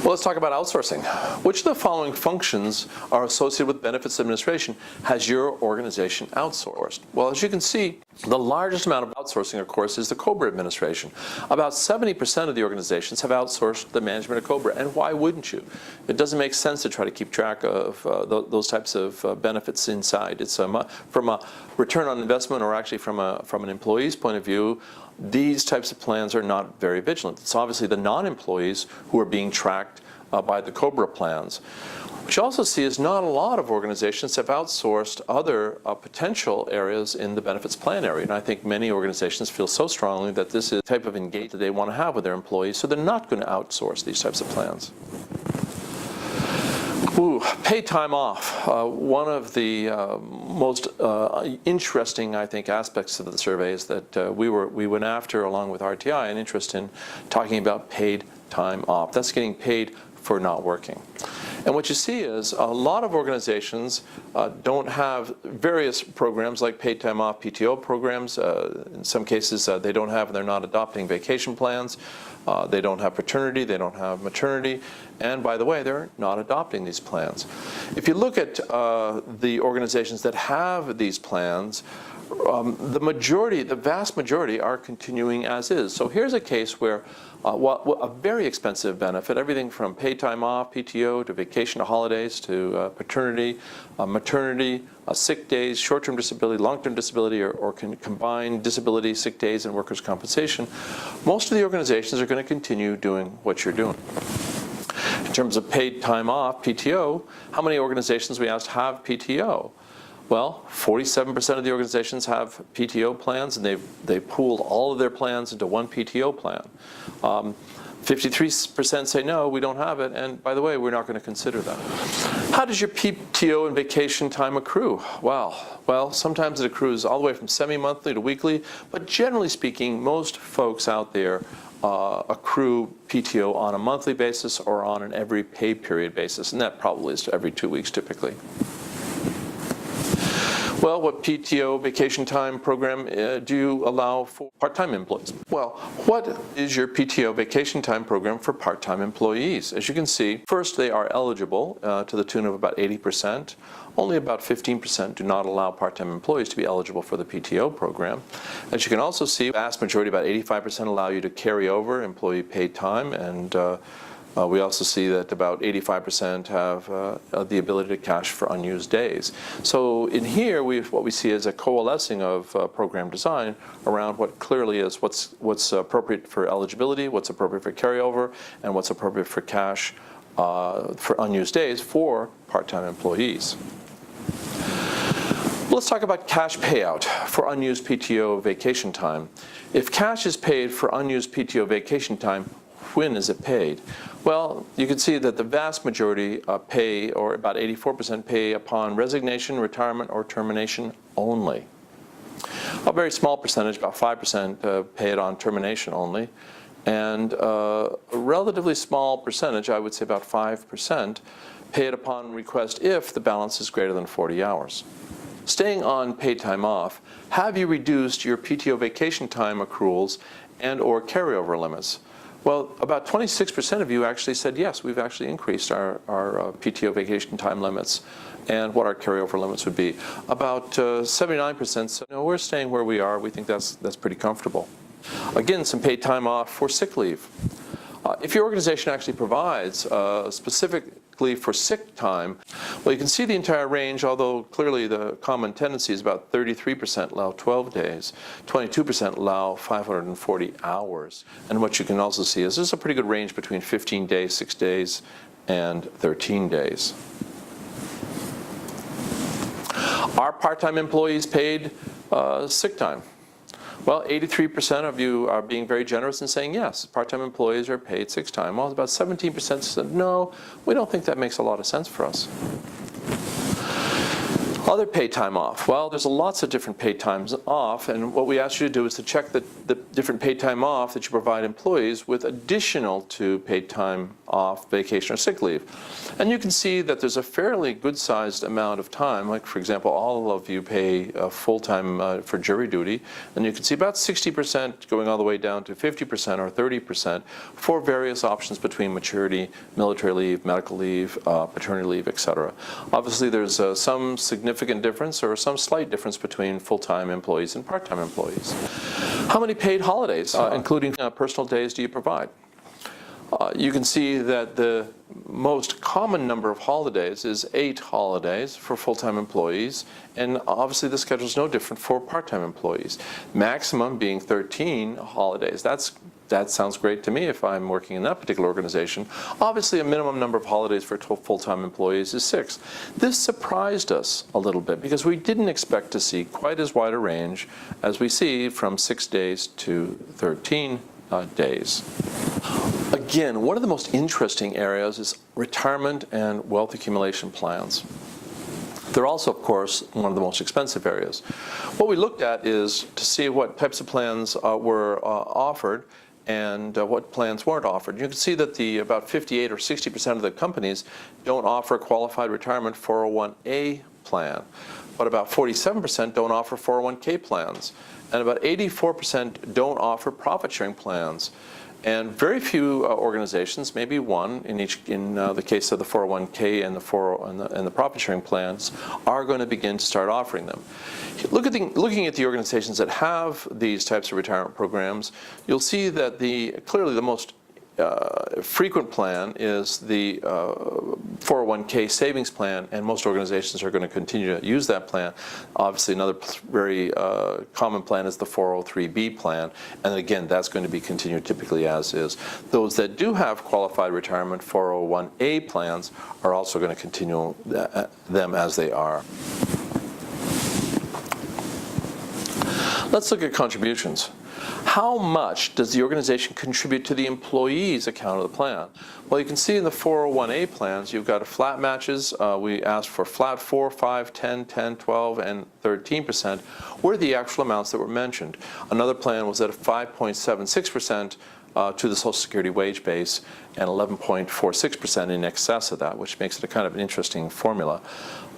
Well, let's talk about outsourcing. Which of the following functions are associated with benefits administration has your organization outsourced? Well, as you can see, the largest amount of outsourcing, of course, is the COBRA administration. About 70% of the organizations have outsourced the management of COBRA, and why wouldn't you? It doesn't make sense to try to keep track of those types of benefits inside. It's from a return on investment, or actually from an employee's point of view, these types of plans are not very vigilant. It's obviously the non-employees who are being tracked by the COBRA plans. What you also see is not a lot of organizations have outsourced other potential areas in the benefits plan area. And I think many organizations feel so strongly that this is the type of engagement that they want to have with their employees, so they're not going to outsource these types of plans. Paid time off. One of the most interesting, I think, aspects of the survey is that we went after, along with RTI, an interest in talking about paid time off. That's getting paid for not working. And what you see is a lot of organizations don't have various programs like paid time off, PTO programs. In some cases, they don't have, and they're not adopting vacation plans. They don't have paternity, they don't have maternity, and by the way, they're not adopting these plans. If you look at the organizations that have these plans, the vast majority are continuing as is. So here's a case where a very expensive benefit, everything from paid time off, PTO, to vacation to holidays, to paternity, maternity, sick days, short-term disability, long-term disability, or combined disability, sick days, and workers' compensation, most of the organizations are going to continue doing what you're doing. In terms of paid time off, PTO, how many organizations, we asked, have PTO? Well, 47% of the organizations have PTO plans, and they've pooled all of their plans into one PTO plan. 53% say no, we don't have it, and by the way, we're not going to consider that. How does your PTO and vacation time accrue? Well, sometimes it accrues all the way from semi-monthly to weekly, but generally speaking, most folks out there accrue PTO on a monthly basis or on an every pay period basis, and that probably is every 2 weeks typically. Well, what PTO vacation time program do you allow for part-time employees? Well, what is your PTO vacation time program for part-time employees? As you can see, first, they are eligible to the tune of about 80%. Only about 15% do not allow part-time employees to be eligible for the PTO program. As you can also see, the vast majority, about 85%, allow you to carry over employee paid time, and we also see that about 85% have the ability to cash for unused days. So in here, what we see is a coalescing of program design around what clearly is what's appropriate for eligibility, what's appropriate for carryover, and what's appropriate for cash for unused days for part-time employees. Let's talk about cash payout for unused PTO vacation time. If cash is paid for unused PTO vacation time, when is it paid? Well, you can see that the vast majority pay, or about 84% pay, upon resignation, retirement, or termination only. A very small percentage, about 5%, pay it on termination only. And a relatively small percentage, I would say about 5%, pay it upon request if the balance is greater than 40 hours. Staying on paid time off, have you reduced your PTO vacation time accruals and or carryover limits? Well, about 26% of you actually said yes, we've actually increased our PTO vacation time limits and what our carryover limits would be. About 79% said, no, we're staying where we are. We think that's pretty comfortable. Again, some paid time off for sick leave. If your organization actually provides specifically for sick time, well, you can see the entire range, although clearly the common tendency is about 33% allow 12 days, 22% allow 540 hours. And what you can also see is there's a pretty good range between 15 days, 6 days, and 13 days. Are part-time employees paid sick time? Well, 83% of you are being very generous and saying yes, part-time employees are paid sick time. Well, about 17% said no, we don't think that makes a lot of sense for us. Other paid time off. Well, there's lots of different paid times off, and what we ask you to do is to check the different paid time off that you provide employees with additional to paid time off vacation or sick leave. And you can see that there's a fairly good-sized amount of time, like for example, all of you pay full-time for jury duty, and you can see about 60% going all the way down to 50% or 30% for various options between maturity, military leave, medical leave, paternity leave, etc. Obviously there's some significant difference or some slight difference between full-time employees and part-time employees. How many paid holidays, including personal days, do you provide? You can see that the most common number of holidays is 8 holidays for full-time employees, and obviously the schedule is no different for part-time employees. Maximum being 13 holidays. That sounds great to me if I'm working in that particular organization. Obviously a minimum number of holidays for full-time employees is 6. This surprised us a little bit because we didn't expect to see quite as wide a range as we see from 6 days to 13 days. Again, one of the most interesting areas is retirement and wealth accumulation plans. They're also, of course, one of the most expensive areas. What we looked at is to see what types of plans were offered and what plans weren't offered. You can see that about 58 or 60% of the companies don't offer a qualified retirement 401A plan, but about 47% don't offer 401K plans, and about 84% don't offer profit-sharing plans. And very few organizations, maybe one in the case of the 401k and the profit-sharing plans, are going to begin to start offering them. Looking at the organizations that have these types of retirement programs, you'll see that clearly the most frequent plan is the 401k savings plan, and most organizations are going to continue to use that plan. Obviously, another very common plan is the 403b plan, and again, that's going to be continued typically as is. Those that do have qualified retirement 401a plans are also going to continue them as they are. Let's look at contributions. How much does the organization contribute to the employee's account of the plan? Well, you can see in the 401a plans, you've got flat matches. We asked for flat 4, 5, 10, 10, 12, and 13% were the actual amounts that were mentioned. Another plan was at 5.76% to the Social Security wage base and 11.46% in excess of that, which makes it a kind of an interesting formula.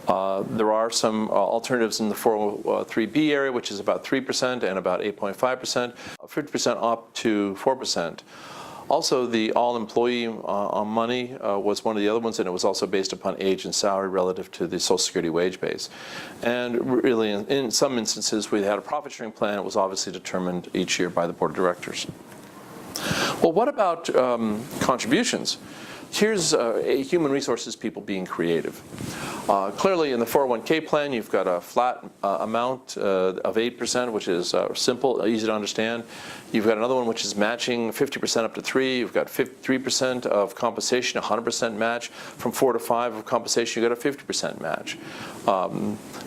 There are some alternatives in the 403b area, which is about 3% and about 8.5%, 50% up to 4%. Also, the all-employee money was one of the other ones, and it was also based upon age and salary relative to the Social Security wage base. And really, in some instances, we had a profit-sharing plan. It was obviously determined each year by the board of directors. Well, what about contributions? Here's human resources people being creative. Clearly, in the 401k plan, you've got a flat amount of 8%, which is simple, easy to understand. You've got another one which is matching 50% up to 3. You've got 3% of compensation, 100% match. From 4 to 5 of compensation, you've got a 50% match.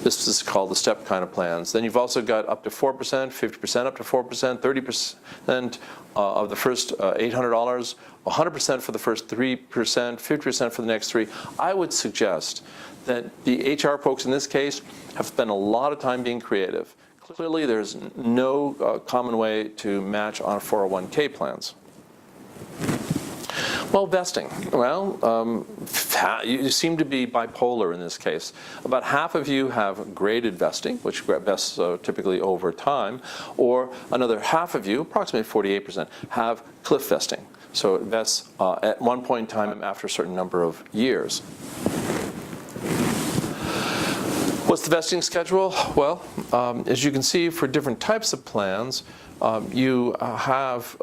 This is called the STEP kind of plans. Then you've also got up to 4%, 50% up to 4%, 30% of the first $800, 100% for the first 3%, 50% for the next 3. I would suggest that the HR folks in this case have spent a lot of time being creative. Clearly, there's no common way to match on 401k plans. Well, vesting. Well, you seem to be bipolar in this case. About half of you have graded vesting, which vests typically over time, or another half of you, approximately 48%, have cliff vesting. So it vests at one point in time after a certain number of years. What's the vesting schedule? Well, as you can see, for different types of plans, you have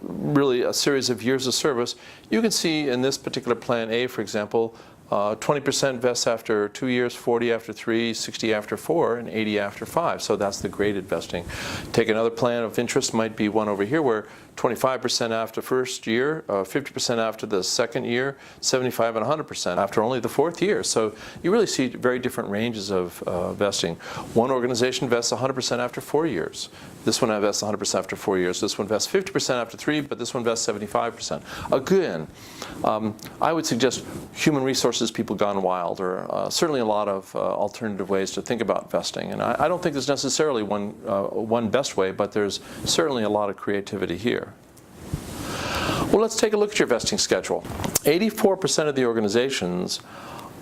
really a series of years of service. You can see in this particular plan A, for example, 20% vests after 2 years, 40 after 3, 60 after 4, and 80 after 5. So that's the graded vesting. Take another plan of interest, might be one over here where 25% after first year, 50% after the second year, 75 and 100% after only the 4th year. So you really see very different ranges of vesting. One organization vests 100% after 4 years. This one vests 100% after 4 years. This one vests 50% after 3, but this one vests 75%. Again, I would suggest human resources people gone wild, or certainly a lot of alternative ways to think about vesting. And I don't think there's necessarily one best way, but there's certainly a lot of creativity here. Well, let's take a look at your vesting schedule. 84% of the organizations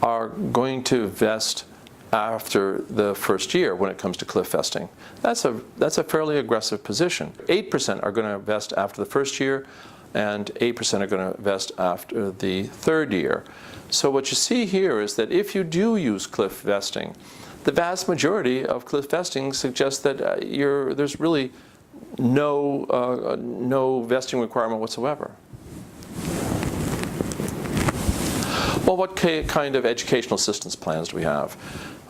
are going to vest after the first year when it comes to cliff vesting. That's a fairly aggressive position. 8% are going to vest after the first year, and 8% are going to vest after the third year. So what you see here is that if you do use cliff vesting, the vast majority of cliff vesting suggests that there's really no vesting requirement whatsoever. Well, what kind of educational assistance plans do we have?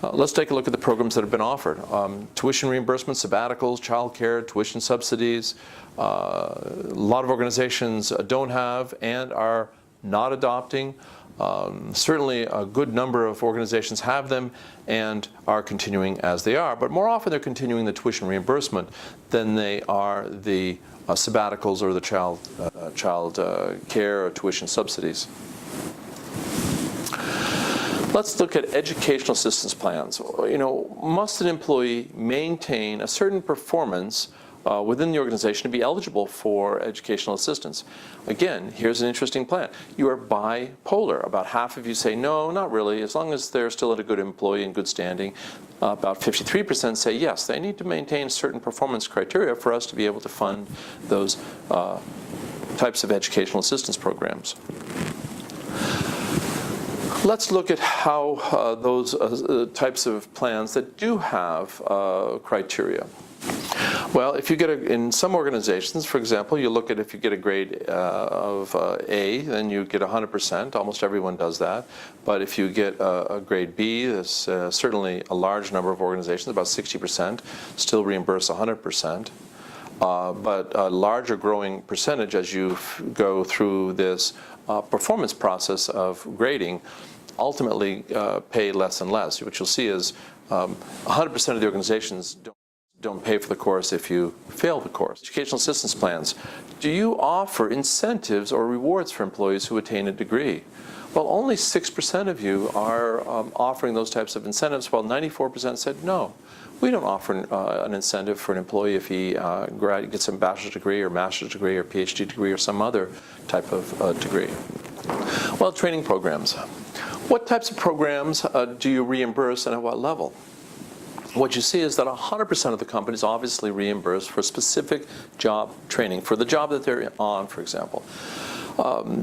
Let's take a look at the programs that have been offered. Tuition reimbursement, sabbaticals, child care, tuition subsidies. A lot of organizations don't have and are not adopting. Certainly a good number of organizations have them and are continuing as they are, but more often they're continuing the tuition reimbursement than they are the sabbaticals or the child care or tuition subsidies. Let's look at educational assistance plans. Must an employee maintain a certain performance within the organization to be eligible for educational assistance? Again, here's an interesting plan. You are bipolar. About half of you say no, not really, as long as they're still a good employee in good standing. About 53% say yes, they need to maintain certain performance criteria for us to be able to fund those types of educational assistance programs. Let's look at how those types of plans that do have criteria. Well, if you get in some organizations, for example, you look at if you get a grade of A, then you get 100%. Almost everyone does that. But if you get a grade B, there's certainly a large number of organizations, about 60%, still reimburse 100%. But a larger growing percentage as you go through this performance process of grading ultimately pay less and less. What you'll see is 100% of the organizations don't pay for the course if you fail the course. Educational assistance plans. Do you offer incentives or rewards for employees who attain a degree? Well, only 6% of you are offering those types of incentives, while 94% said no. We don't offer an incentive for an employee if he gets a bachelor's degree or master's degree or PhD degree or some other type of degree. Well, training programs. What types of programs do you reimburse and at what level? What you see is that 100% of the companies obviously reimburse for specific job training, for the job that they're on, for example.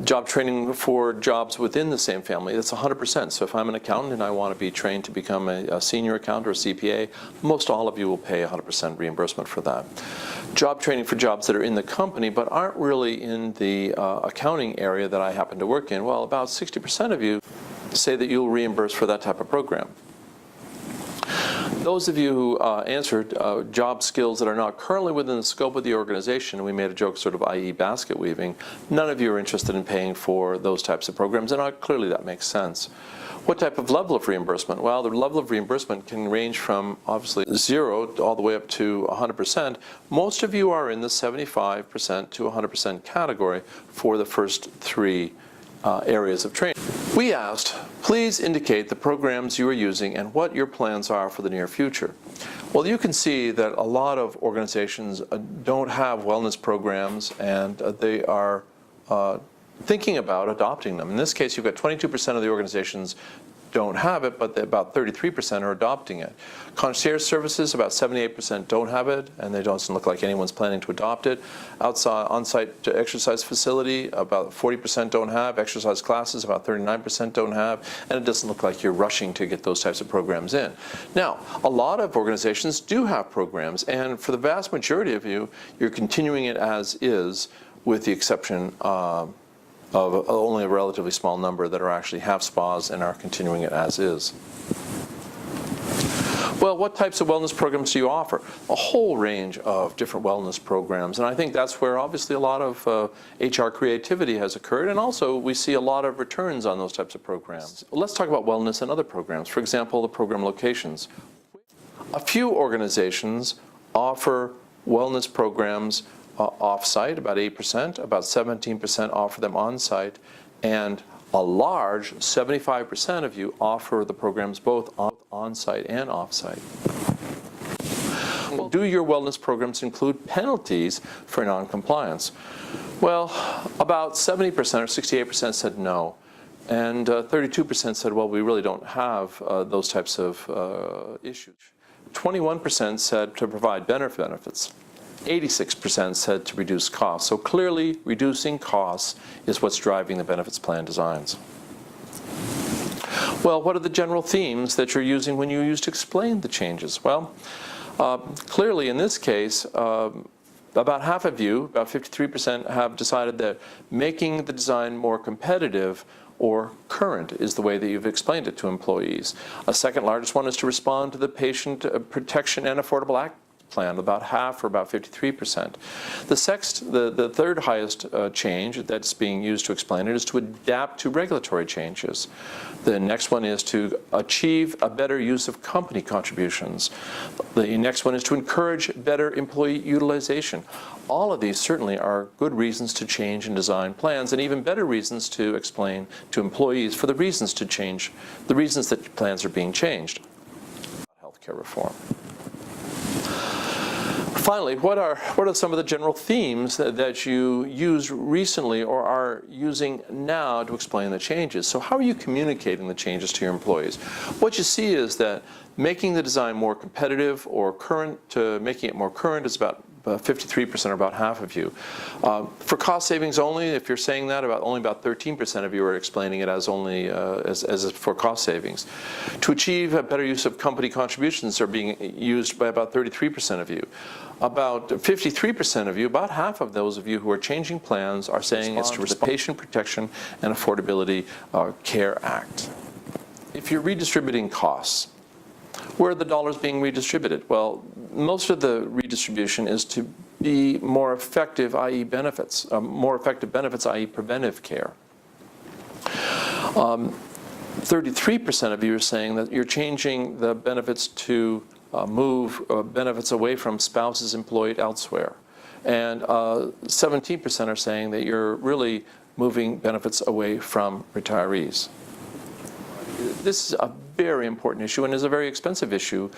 Job training for jobs within the same family, that's 100%. So if I'm an accountant and I want to be trained to become a senior accountant or a CPA, most all of you will pay 100% reimbursement for that. Job training for jobs that are in the company but aren't really in the accounting area that I happen to work in, well, about 60% of you say that you'll reimburse for that type of program. Those of you who answered job skills that are not currently within the scope of the organization, we made a joke sort of i.e. basket weaving, none of you are interested in paying for those types of programs, and clearly that makes sense. What type of level of reimbursement? Well, the level of reimbursement can range from obviously 0 all the way up to 100%. Most of you are in the 75% to 100% category for the first three areas of training. We asked, please indicate the programs you are using and what your plans are for the near future. Well, you can see that a lot of organizations don't have wellness programs, and they are thinking about adopting them. In this case, you've got 22% of the organizations don't have it, but about 33% are adopting it. Concierge services, about 78% don't have it, and it doesn't look like anyone's planning to adopt it. Outside, on-site exercise facility, about 40% don't have. Exercise classes, about 39% don't have, and it doesn't look like you're rushing to get those types of programs in. Now, a lot of organizations do have programs, and for the vast majority of you, you're continuing it as is, with the exception of only a relatively small number that actually have spas and are continuing it as is. Well, what types of wellness programs do you offer? A whole range of different wellness programs, and I think that's where obviously a lot of HR creativity has occurred, and also we see a lot of returns on those types of programs. Well, let's talk about wellness and other programs. For example, the program locations. A few organizations offer wellness programs off-site, about 8%, about 17% offer them on-site, and a large 75% of you offer the programs both on-site and off-site. Do your wellness programs include penalties for non-compliance? Well, about 70% or 68% said no. And 32% said, well, we really don't have those types of issues. 21% said to provide better benefits. 86% said to reduce costs. So clearly, reducing costs is what's driving the benefits plan designs. Well, what are the general themes that you're using when you use to explain the changes? Well, clearly in this case, about half of you, about 53%, have decided that making the design more competitive or current is the way that you've explained it to employees. A second largest one is to respond to the Patient Protection and Affordable Act plan, about half, or about 53%. The third highest change that's being used to explain it is to adapt to regulatory changes. The next one is to achieve a better use of company contributions. The next one is to encourage better employee utilization. All of these certainly are good reasons to change and design plans, and even better reasons to explain to employees for the reasons to change, the reasons that plans are being changed. Healthcare reform. Finally, what are some of the general themes that you used recently or are using now to explain the changes? So how are you communicating the changes to your employees? What you see is that making the design more competitive or current, making it more current is about 53%, or about half of you. For cost savings only, if you're saying that, only about 13% of you are explaining it as only as for cost savings. To achieve a better use of company contributions are being used by about 33% of you. About 53% of you, about half of those of you who are changing plans, are saying it's to the Patient Protection and Affordability Care Act. If you're redistributing costs, where are the dollars being redistributed? Well, most of the redistribution is to be more effective, i.e. benefits, more effective benefits, i.e. preventive care. 33% of you are saying that you're changing the benefits to move benefits away from spouses employed elsewhere. And 17% are saying that you're really moving benefits away from retirees. This is a very important issue and is a very expensive issue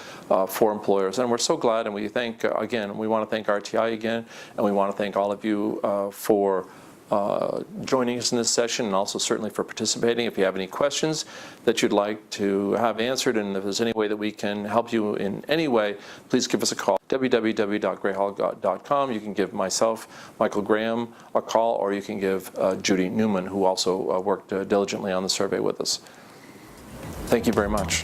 for employers. And we're so glad, and we thank, again, we want to thank RTI again, and we want to thank all of you for joining us in this session, and also certainly for participating. If you have any questions that you'd like to have answered, and if there's any way that we can help you in any way, please give us a call. www.grahall.com. You can give myself, Michael Graham, a call, or you can give Judy Newman, who also worked diligently on the survey with us. Thank you very much.